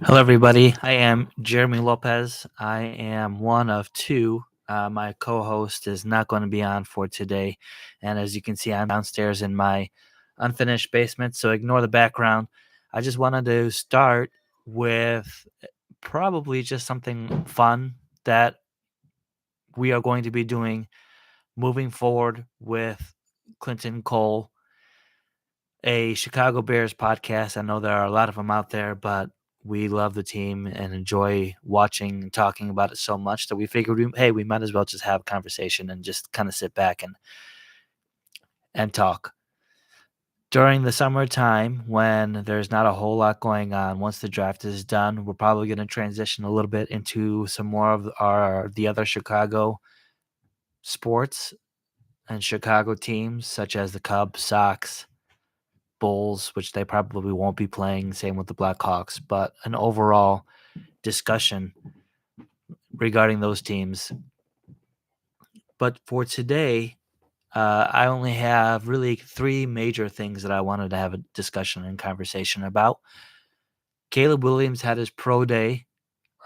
Hello, everybody. I am Jeremy Lopez. I am one of two. My co host is not going to be on for today. And as you can see, I'm downstairs in my unfinished basement, so ignore the background. I just wanted to start with probably just something fun that we are going to be doing moving forward with Clinton Cole, a Chicago Bears podcast. I know there are a lot of them out there, but we love the team and enjoy watching and talking about it so much that we figured, hey, we might as well just have a conversation and just kind of sit back and talk. During the summertime, when there's not a whole lot going on, once the draft is done, we're probably going to transition a little bit into some more of the other Chicago sports and Chicago teams, such as the Cubs, Sox, Bulls, which they probably won't be playing. Same with the Blackhawks, but an overall discussion regarding those teams. But for today, I only have really three major things that I wanted to have a discussion and conversation about. Caleb Williams had his pro day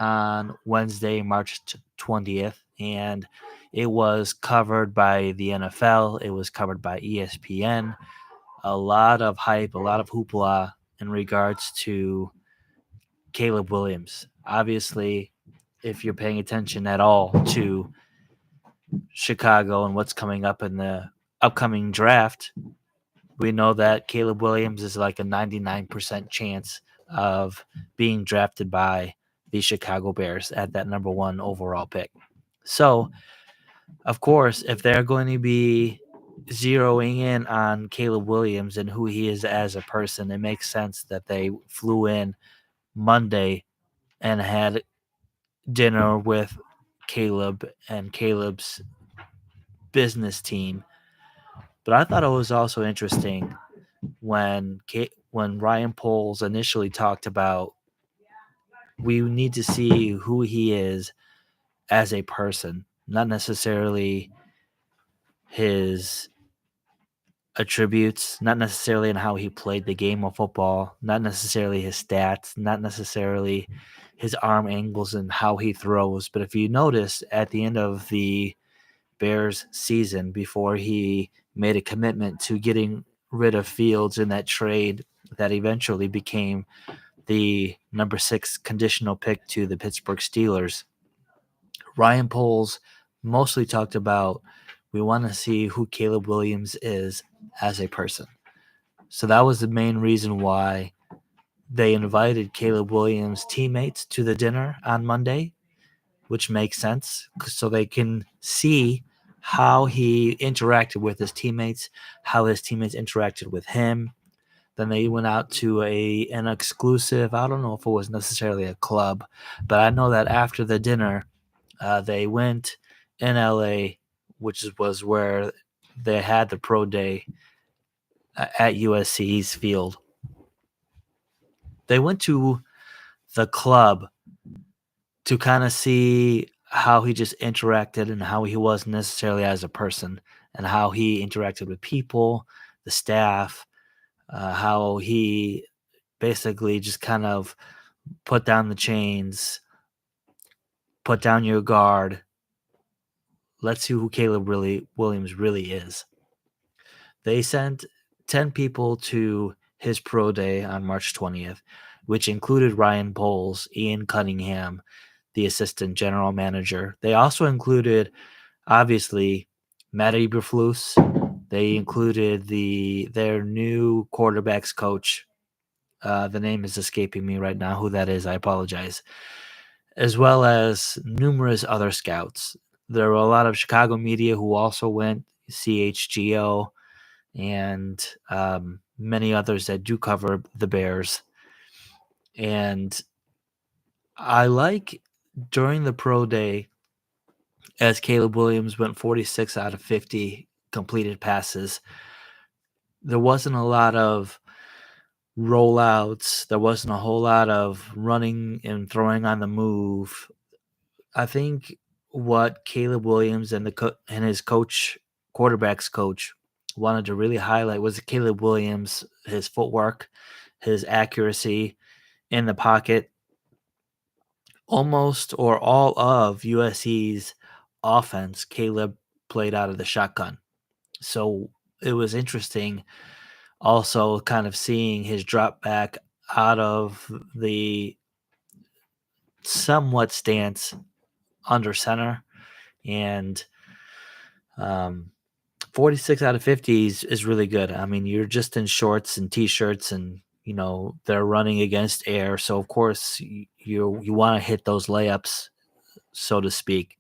on Wednesday, March 20th, and it was covered by the NFL. It was covered by ESPN. A lot of hype, a lot of hoopla in regards to Caleb Williams. Obviously, if you're paying attention at all to Chicago and what's coming up in the upcoming draft, we know that Caleb Williams is like a 99% chance of being drafted by the Chicago Bears at that number one overall pick. So, of course, if they're going to be zeroing in on Caleb Williams and who he is as a person, it makes sense that they flew in Monday and had dinner with Caleb and Caleb's business team. But I thought it was also interesting when Ryan Poles initially talked about we need to see who he is as a person, not necessarily his attributes, not necessarily in how he played the game of football, not necessarily his stats, not necessarily his arm angles and how he throws. But if you notice at the end of the Bears season, before he made a commitment to getting rid of Fields in that trade that eventually became the number 6 conditional pick to the Pittsburgh Steelers, Ryan Poles mostly talked about we want to see who Caleb Williams is as a person. So that was the main reason why they invited Caleb Williams' teammates to the dinner on Monday, which makes sense so they can see how he interacted with his teammates, how his teammates interacted with him. Then they went out to an exclusive, I don't know if it was necessarily a club, but I know that after the dinner, they went in LA, which was where they had the pro day at USC's field. They went to the club to kind of see how he just interacted and how he was necessarily as a person and how he interacted with people, the staff, how he basically just kind of put down the chains, put down your guard. Let's see who Caleb Williams really is. They sent 10 people to his pro day on March 20th, which included Ryan Poles, Ian Cunningham, the assistant general manager. They also included, obviously, Matt Eberflus. They included their new quarterbacks coach. The name is escaping me right now. Who that is, I apologize. As well as numerous other scouts. There were a lot of Chicago media who also went, CHGO, and many others that do cover the Bears. And I like during the pro day, as Caleb Williams went 46 out of 50 completed passes, there wasn't a lot of rollouts. There wasn't a whole lot of running and throwing on the move. I think what Caleb Williams and his coach, quarterbacks coach, wanted to really highlight was Caleb Williams, his footwork, his accuracy in the pocket, Almost or all of USC's offense, Caleb played out of the shotgun. So it was interesting also kind of seeing his drop back out of the somewhat stance under center. And um, 46 out of 50 is really good. I mean, you're just in shorts and t-shirts and they're running against air. So of course you want to hit those layups, so to speak.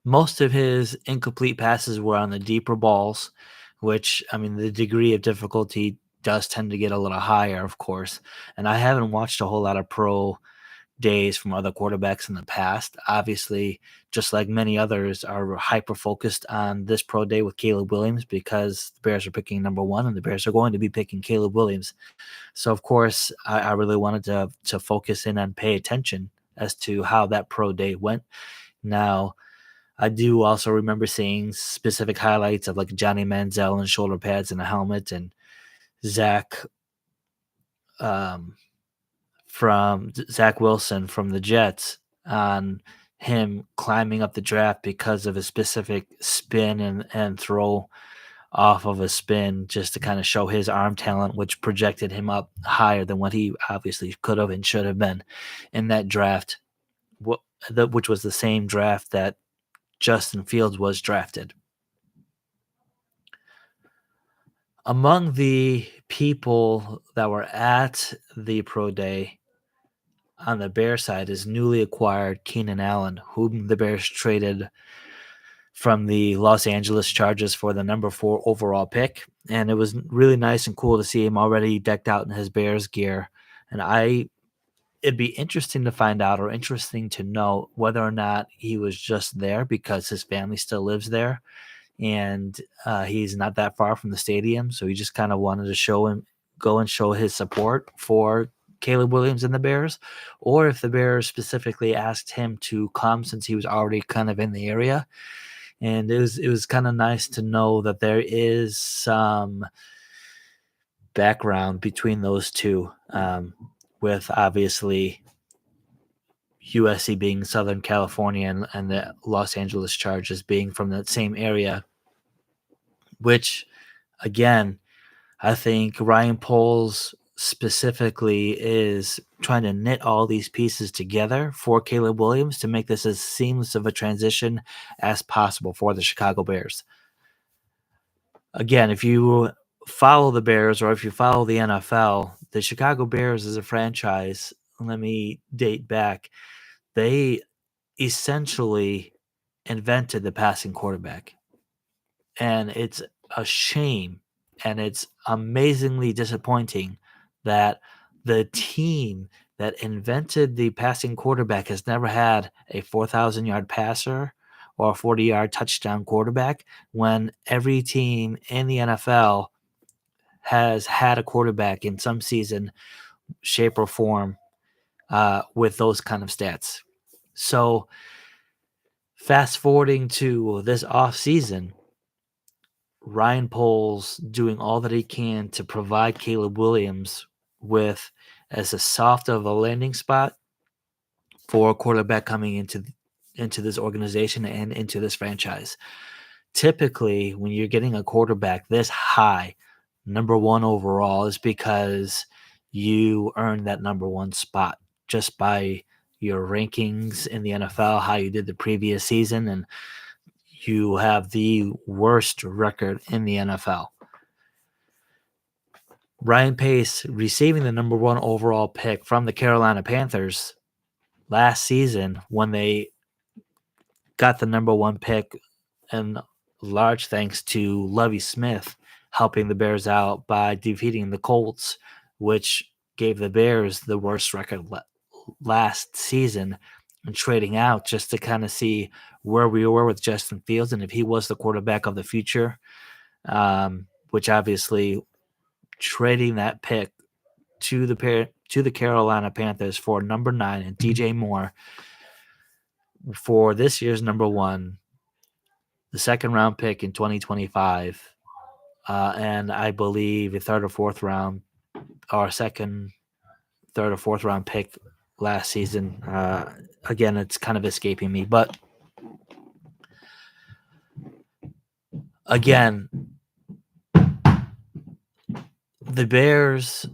Most of his incomplete passes were on the deeper balls, which, I mean, the degree of difficulty does tend to get a little higher, of course. And I haven't watched a whole lot of pro days from other quarterbacks in the past. Obviously, just like many others, are hyper focused on this pro day with Caleb Williams because the Bears are picking number one and the Bears are going to be picking Caleb Williams. So, of course, I really wanted to focus in and pay attention as to how that pro day went. Now, I do also remember seeing specific highlights of like Johnny Manziel and shoulder pads and a helmet, and Zach um, from Zach Wilson from the Jets on him climbing up the draft because of a specific spin and throw off of a spin just to kind of show his arm talent, which projected him up higher than what he obviously could have and should have been in that draft, which was the same draft that Justin Fields was drafted. Among the people that were at the pro day on the Bear side is newly acquired Keenan Allen, whom the Bears traded from the Los Angeles Chargers for the number 4 overall pick. And it was really nice and cool to see him already decked out in his Bears gear. And it'd be interesting to find out, or interesting to know, whether or not he was just there because his family still lives there and he's not that far from the stadium. So he just kind of wanted to go and show his support for Caleb Williams and the Bears, or if the Bears specifically asked him to come since he was already kind of in the area. And it was kind of nice to know that there is some background between those two, with obviously USC being Southern California and the Los Angeles Chargers being from that same area, which, again, I think Ryan Poles specifically is trying to knit all these pieces together for Caleb Williams to make this as seamless of a transition as possible for the Chicago Bears. Again, if you follow the Bears or if you follow the NFL, the Chicago Bears as a franchise, let me date back, they essentially invented the passing quarterback. And it's a shame and it's amazingly disappointing that the team that invented the passing quarterback has never had a 4,000-yard passer or a 40-yard touchdown quarterback, when every team in the NFL has had a quarterback in some season, shape, or form with those kind of stats. So fast forwarding to this offseason, Ryan Poles doing all that he can to provide Caleb Williams with as a soft of a landing spot for a quarterback coming into this organization and into this franchise. Typically, when you're getting a quarterback this high, number 1 overall, is because you earned that number 1 spot just by your rankings in the NFL, how you did the previous season, and you have the worst record in the NFL. Ryan Pace receiving the number 1 overall pick from the Carolina Panthers last season, when they got the number 1 pick, and large thanks to Lovie Smith helping the Bears out by defeating the Colts, which gave the Bears the worst record last season, and trading out just to kind of see where we were with Justin Fields and if he was the quarterback of the future, which obviously trading that pick to the Carolina Panthers for number 9 and DJ Moore for this year's number 1, the second round pick in 2025, and I believe a third or fourth round pick last season. Again, it's kind of escaping me, but again, the Bears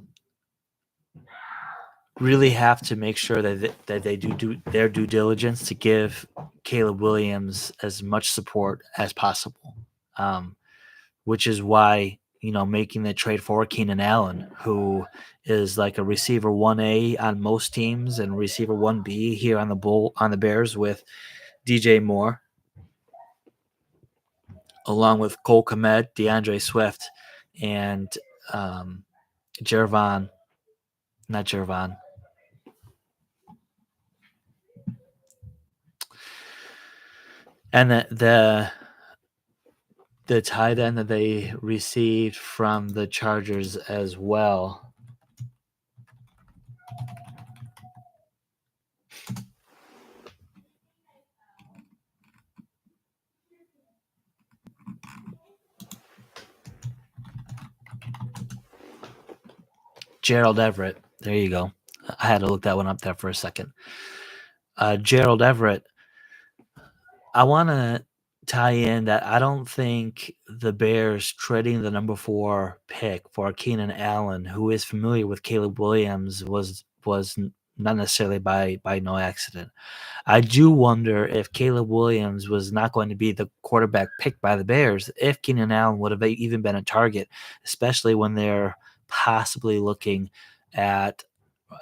really have to make sure that they do their due diligence to give Caleb Williams as much support as possible, um, which is why making the trade for Keenan Allen, who is like a receiver 1A on most teams and receiver 1B here on the Bears with DJ Moore, along with Cole Kmet, DeAndre Swift, and um, Jervon, not Jervon, and the tight end that they received from the Chargers as well. Gerald Everett. There you go. I had to look that one up there for a second. Gerald Everett. I want to tie in that I don't think the Bears trading the number 4 pick for Keenan Allen, who is familiar with Caleb Williams, was not necessarily by no accident. I do wonder if Caleb Williams was not going to be the quarterback picked by the Bears, if Keenan Allen would have even been a target, especially when they're possibly looking at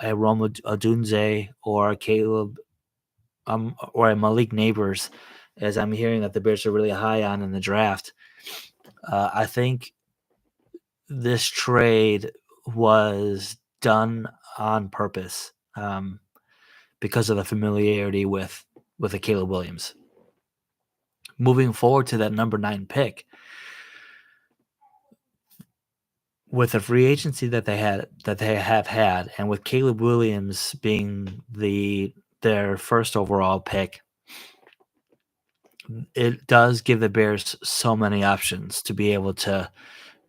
a Roma Odunze or Caleb or a Malik Neighbors, as I'm hearing that the Bears are really high on in the draft. I think this trade was done on purpose. Because of the familiarity with a Caleb Williams. Moving forward to that number 9 pick, with the free agency that they have had, and with Caleb Williams being their first overall pick, it does give the Bears so many options to be able to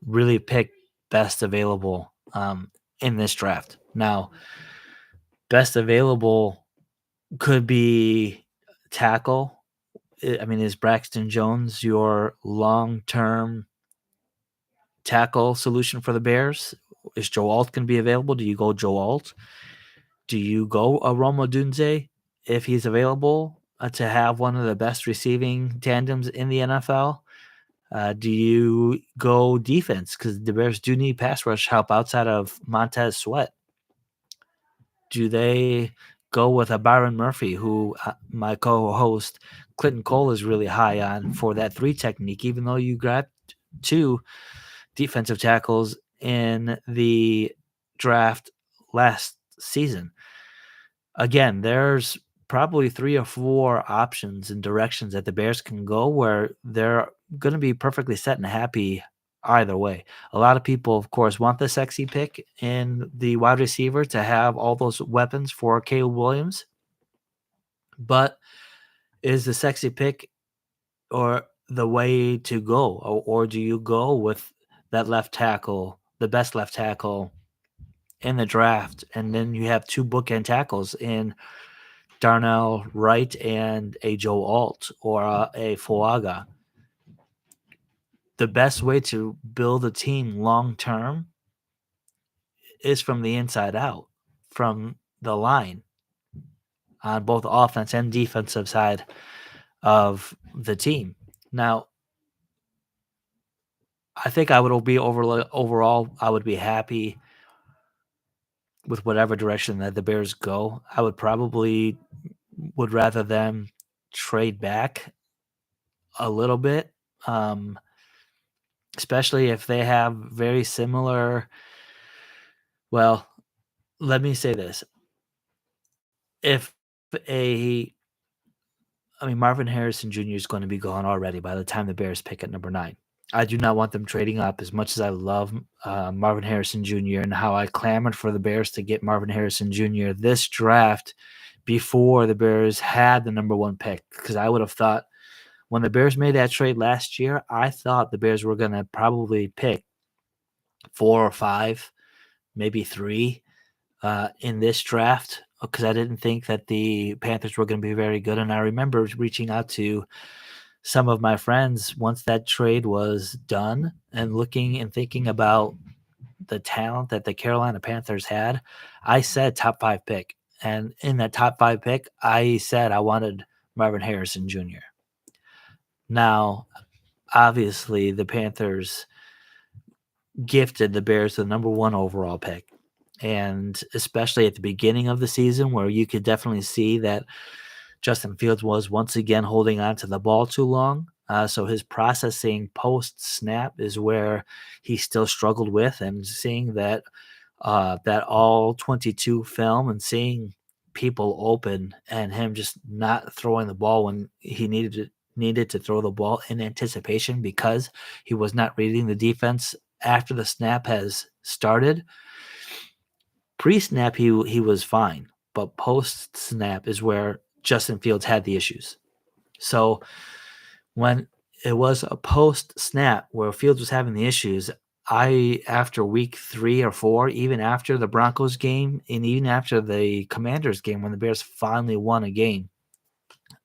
really pick best available in this draft. Now, best available could be tackle. I mean, is Braxton Jones your long-term tackle solution for the Bears? Is Joe Alt going to be available? Do you go Joe Alt? Do you go a Roma Dunze if he's available to have one of the best receiving tandems in the NFL? Do you go defense? Because the Bears do need pass rush help outside of Montez Sweat. Do they go with a Byron Murphy, who my co-host Clinton Cole is really high on for that 3 technique, even though you got 2 defensive tackles in the draft last season? Again, there's probably 3 or 4 options and directions that the Bears can go where they're going to be perfectly set and happy either way. A lot of people, of course, want the sexy pick in the wide receiver to have all those weapons for Caleb Williams. But is the sexy pick or the way to go? Or do you go with that left tackle, the best left tackle in the draft, and then you have 2 bookend tackles in Darnell Wright and a Joe Alt or a Fuaga? The best way to build a team long term is from the inside out, from the line on both offense and defensive side of the team. Now, I think I would be overall, I would be happy with whatever direction that the Bears go. I would rather them trade back a little bit, especially if they have very similar. Well, let me say this: if a, I mean, Marvin Harrison Jr. is going to be gone already by the time the Bears pick at number 9. I do not want them trading up as much as I love Marvin Harrison Jr. and how I clamored for the Bears to get Marvin Harrison Jr. this draft before the Bears had the number 1 pick, because I would have thought when the Bears made that trade last year, I thought the Bears were going to probably pick 4 or 5, maybe 3 in this draft because I didn't think that the Panthers were going to be very good. And I remember reaching out to some of my friends once that trade was done and looking and thinking about the talent that the Carolina Panthers had. I said top 5 pick. And in that top 5 pick, I said I wanted Marvin Harrison Jr. Now, obviously, the Panthers gifted the Bears the number 1 overall pick. And especially at the beginning of the season, where you could definitely see that Justin Fields was once again holding on to the ball too long. So his processing post snap is where he still struggled with, and seeing that that all 22 film and seeing people open and him just not throwing the ball when he needed to throw the ball in anticipation because he was not reading the defense after the snap has started. Pre-snap, he was fine, but post-snap is where Justin Fields had the issues. So when it was a post-snap where Fields was having the issues, after week 3 or 4, even after the Broncos game and even after the Commanders game when the Bears finally won a game,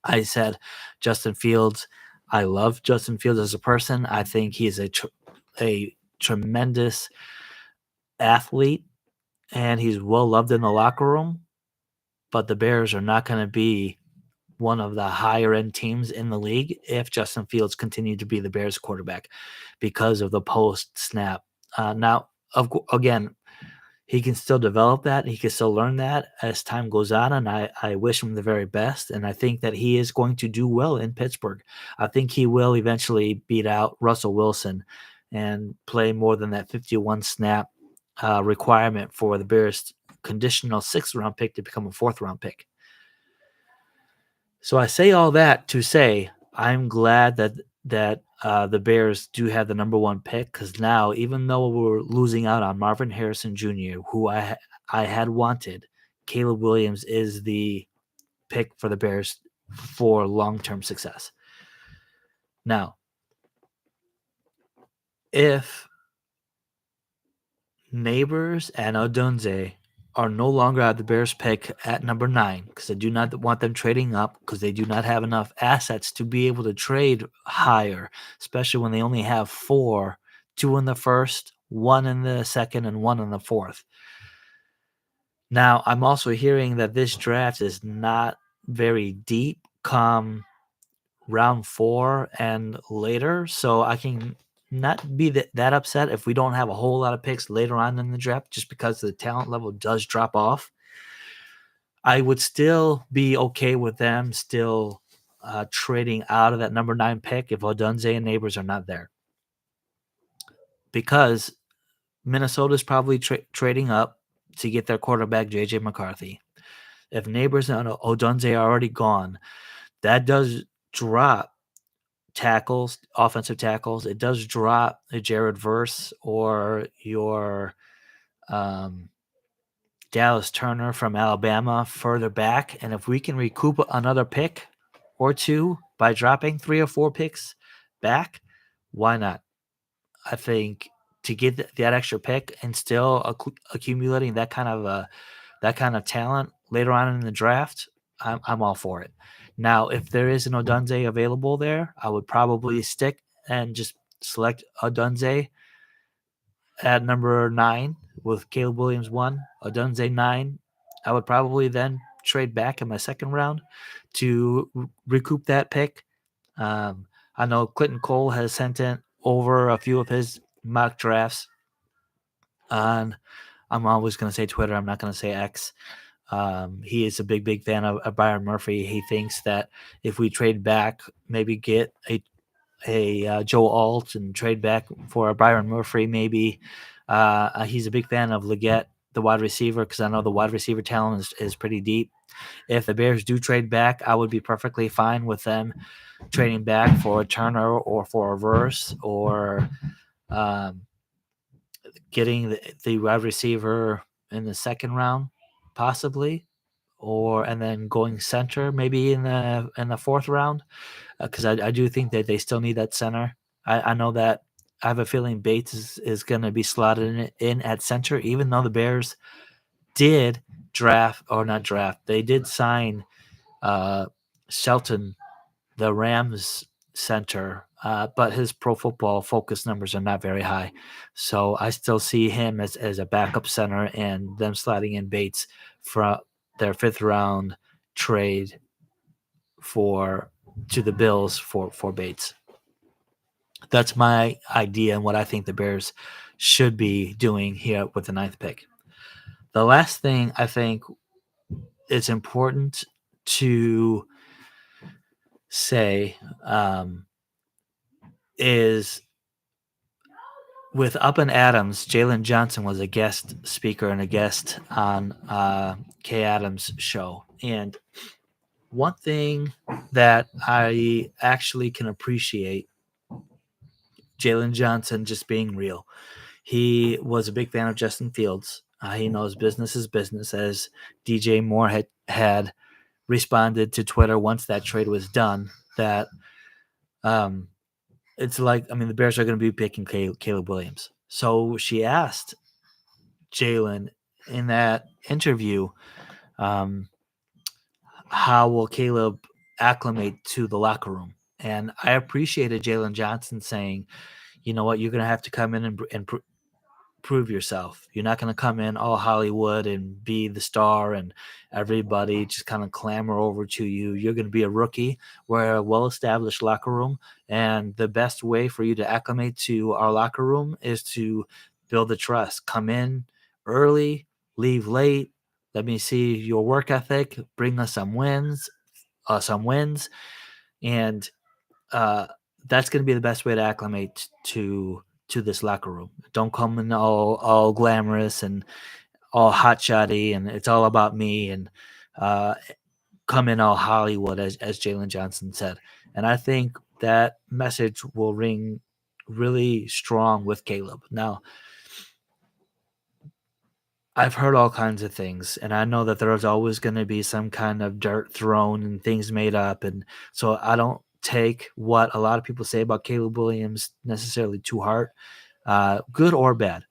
I said, Justin Fields, I love Justin Fields as a person. I think he's a tremendous athlete, and he's well loved in the locker room, but the Bears are not going to be one of the higher end teams in the league if Justin Fields continued to be the Bears quarterback because of the post snap. Now, again, he can still develop that. He can still learn that as time goes on. And I wish him the very best. And I think that he is going to do well in Pittsburgh. I think he will eventually beat out Russell Wilson and play more than that 51 snap requirement for the Bears conditional 6th round pick to become a 4th round pick. So I say all that to say I'm glad that the Bears do have the number 1 pick, because now, even though we're losing out on Marvin Harrison Jr., who I had wanted, Caleb Williams is the pick for the Bears for long-term success. Now, if Neighbors and Odunze are no longer at the Bears pick at number 9, because I do not want them trading up, because they do not have enough assets to be able to trade higher, especially when they only have 4, 2 in the first, 1 in the second, and 1 in the fourth. Now, I'm also hearing that this draft is not very deep come round 4 and later, so I can not be that upset if we don't have a whole lot of picks later on in the draft, just because the talent level does drop off. I would still be okay with them still trading out of that number 9 pick if Odunze and Neighbors are not there, because Minnesota's probably trading up to get their quarterback, J.J. McCarthy. If Neighbors and Odunze are already gone, that does drop tackles, offensive tackles. It does drop a Jared Verse or your Dallas Turner from Alabama further back. And if we can recoup another pick or 2 by dropping 3 or 4 picks back, why not? I think to get that extra pick and still accumulating that kind of talent later on in the draft, I'm all for it. Now, if there is an Odunze available there, I would probably stick and just select Odunze at number 9 with Caleb Williams 1, Odunze 9. I would probably then trade back in my second round to recoup that pick. I know Clinton Cole has sent in over a few of his mock drafts on, I'm always going to say Twitter, I'm not going to say X. He is a big fan of Byron Murphy. He thinks that if we trade back, maybe get a Joe Alt and trade back for a Byron Murphy, maybe. He's a big fan of Leggett, the wide receiver, because I know the wide receiver talent is pretty deep. If the Bears do trade back, I would be perfectly fine with them trading back for a Turner or for a Verse, or getting the wide receiver in the second round, possibly, and then going center maybe in the 4th round, because I do think that they still need that center. I know that I have a feeling Bates is going to be slotted in at center, even though the Bears did They did sign uh, Shelton, the Rams center, but his Pro Football Focus numbers are not very high. So I still see him as a backup center, and them sliding in Bates from their 5th round trade for to the Bills for Bates. That's my idea and what I think the Bears should be doing here with the 9th pick. The last thing I think it's important to say is with Up and Adams, Jalen Johnson was a guest speaker and a guest on Kay Adams' show. And one thing that I actually can appreciate Jalen Johnson just being real. He was a big fan of Justin Fields. He knows business is business, as DJ Moore had responded to Twitter once that trade was done, that it's like, I mean, the Bears are going to be picking Caleb Williams. So she asked Jalen in that interview, how will Caleb acclimate to the locker room? And I appreciated Jalen Johnson saying, you know what, you're going to have to come in and prove yourself. You're not going to come in all Hollywood and be the star and everybody just kind of clamor over to you. You're going to be a rookie. We're a well-established locker room, and the best way for you to acclimate to our locker room is to build the trust. Come in early, leave late. Let me see your work ethic. Bring us some wins, and that's going to be the best way to acclimate to this locker room. Don't come in all glamorous and all hotshotty and it's all about me, and come in all Hollywood, as Jalen Johnson said. And I think that message will ring really strong with Caleb. Now, I've heard all kinds of things, and I know that there's always going to be some kind of dirt thrown and things made up. And so I don't take what a lot of people say about Caleb Williams necessarily to heart, good or bad.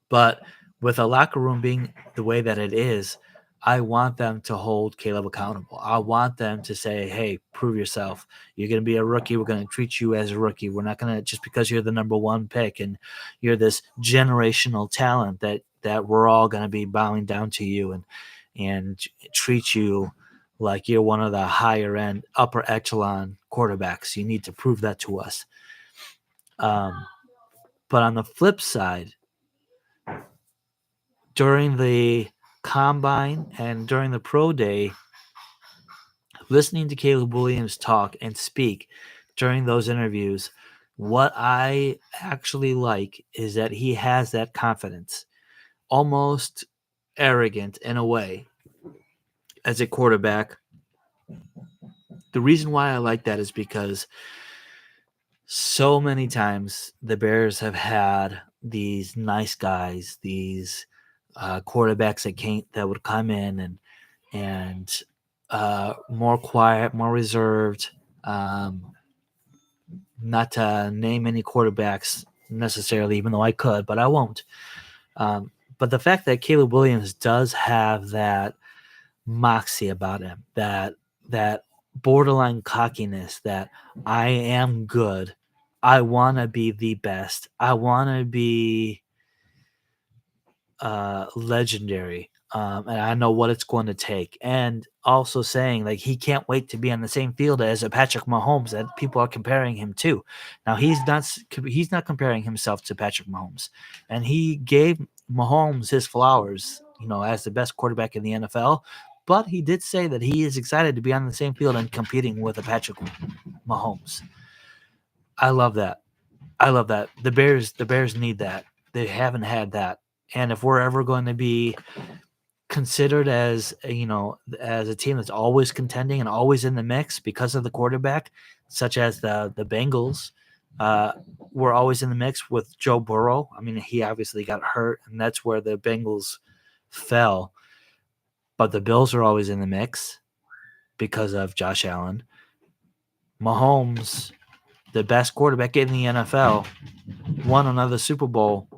But with a locker room being the way that it is, I want them to hold Caleb accountable. I want them to say, hey, prove yourself. You're going to be a rookie. We're going to treat you as a rookie. We're not going to, just because you're the number 1 pick and you're this generational talent, that we're all going to be bowing down to you and treat you like you're one of the higher end, upper echelon quarterbacks. You need to prove that to us. But on the flip side, during the combine and during the pro day, listening to Caleb Williams talk and speak during those interviews, what I actually like is that he has that confidence, almost arrogant in a way, as a quarterback. The reason why I like that is because so many times the Bears have had these nice guys, these quarterbacks that would come in and more quiet, more reserved. Not to name any quarterbacks necessarily, even though I could, but I won't. But the fact that Caleb Williams does have that moxie about him, that borderline cockiness, that I am good, I want to be the best, I want to be legendary, and I know what it's going to take. And also saying like he can't wait to be on the same field as a Patrick Mahomes that people are comparing him to. Now he's not comparing himself to Patrick Mahomes, and he gave Mahomes his flowers, as the best quarterback in the NFL. But he did say that he is excited to be on the same field and competing with a Patrick Mahomes. I love that. The Bears need that. They haven't had that. And if we're ever going to be considered as as a team that's always contending and always in the mix because of the quarterback, such as the Bengals, were always in the mix with Joe Burrow. I mean, he obviously got hurt, and that's where the Bengals fell. But the Bills are always in the mix because of Josh Allen. Mahomes, the best quarterback in the NFL, won another Super Bowl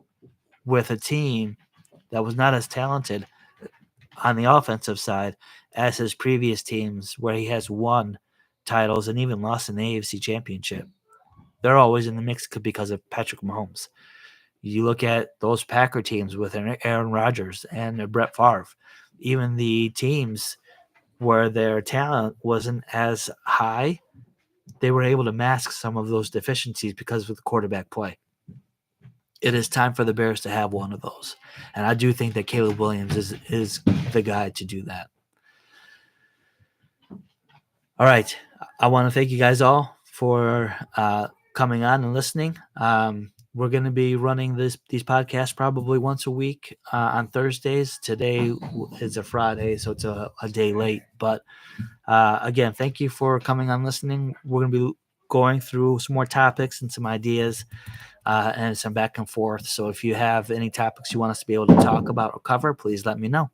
with a team that was not as talented on the offensive side as his previous teams, where he has won titles and even lost in the AFC Championship. They're always in the mix because of Patrick Mahomes. You look at those Packer teams with Aaron Rodgers and Brett Favre, even the teams where their talent wasn't as high, they were able to mask some of those deficiencies because of the quarterback play. It is time for the Bears to have one of those. And I do think that Caleb Williams is the guy to do that. All right. I want to thank you guys all for coming on and listening. We're going to be running these podcasts probably once a week on Thursdays. Today is a Friday, so it's a day late. But again, thank you for coming on listening. We're going to be going through some more topics and some ideas and some back and forth. So if you have any topics you want us to be able to talk about or cover, please let me know.